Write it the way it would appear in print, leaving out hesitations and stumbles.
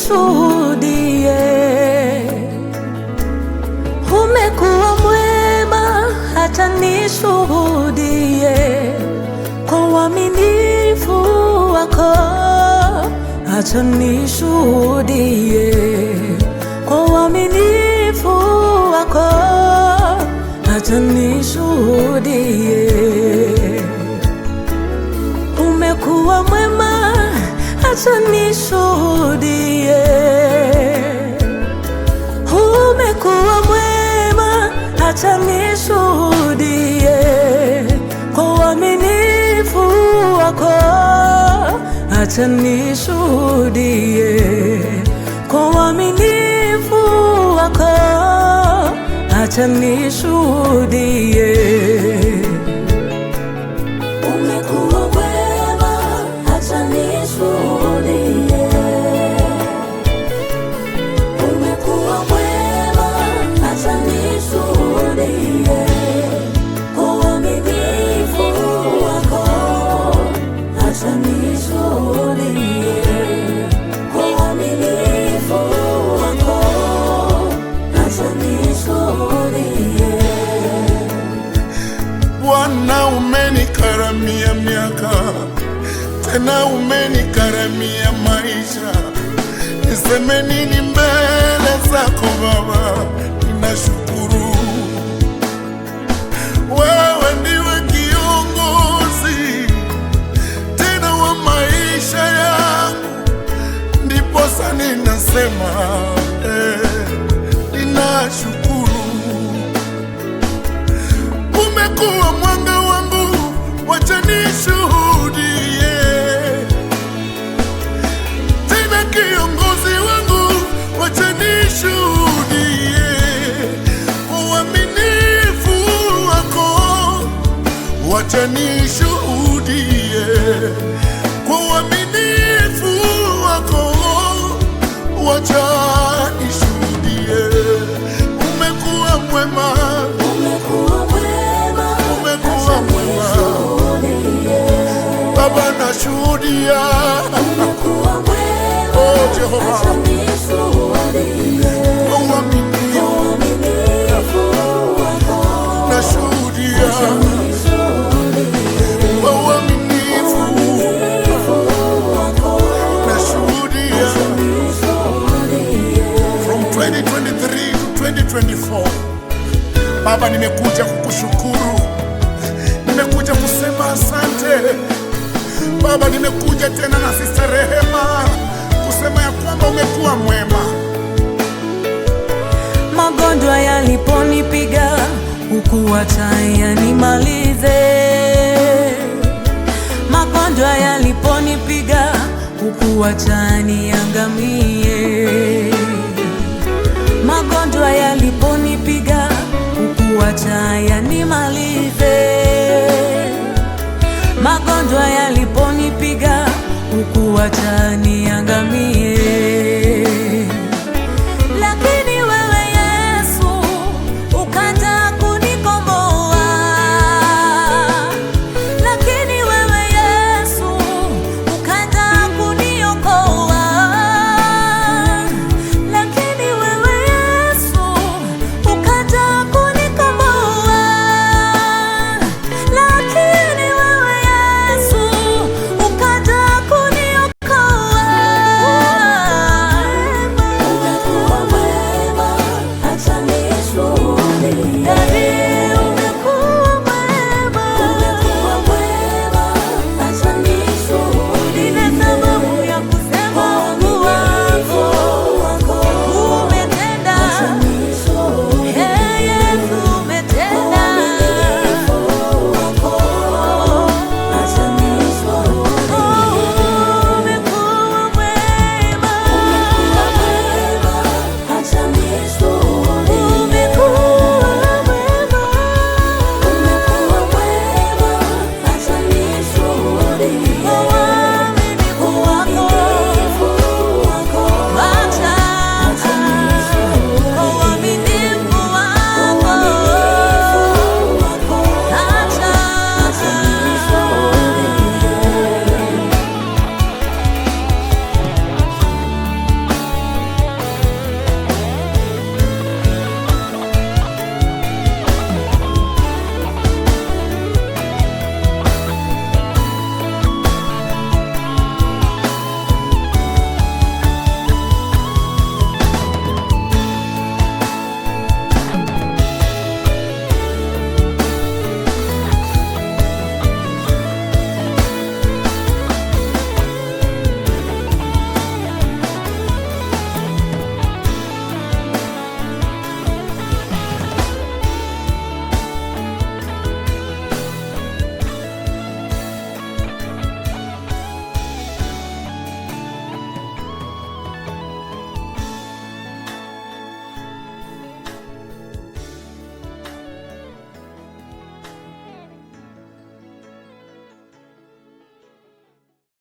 nishuhudie. Umekuwa mwema, acha nishuhudie kwa uaminifu wako. Acha nishuhudie kwa uaminifu wako. Acha nishuhudie. Umekuwa mwema, acha nishuhudie. Umekuwa mwema, acha nishuhudie kwa uaminifu wako. Acha nishuhudie kwa uaminifu wako. Acha nishuhudie. Umekuwa mwema, acha nishuhudie. Umekuwa mwema, acha nishuhudie kwa uaminifu wako. Acha nishuhudie kwa uaminifu wako. Acha nishuhudie. Bwana, umenikaramia miaka, tena umenikaramia maisha. Niseme nini mbele zako Baba? Ninashukuru. Wewe ndiwe kiongozi tena wa maisha yangu, ndiposa ninasema ninashukuru. Umekuwa mwanga wangu, wacha nishuhudie. Tena kiongozi wangu, wacha nishuhudie uaminifu wako. Wacha nishuhudie kwa uaminifu wako. Wacha nishuhudie. Umekuwa mwema, Baba, nashuhudia. Oh Jehova, kwa uaminifu nashuhudia. Kwa uaminifu nashuhudia. From 2023 to 2024, Baba, nimekuja kukushukuru. Nimekuja kusema asante Baba. Nimekuja tena na Sister Rehema kusema ya kwamba umekuwa mwema. Magonjwa yaliponipiga, hukuacha yanimalize. Magonjwa yaliponipiga, hukuacha niangamie. Magonjwa yaliponipiga, hukuacha yanimalize. Magonjwa yaliponipiga, hukuacha niangamie.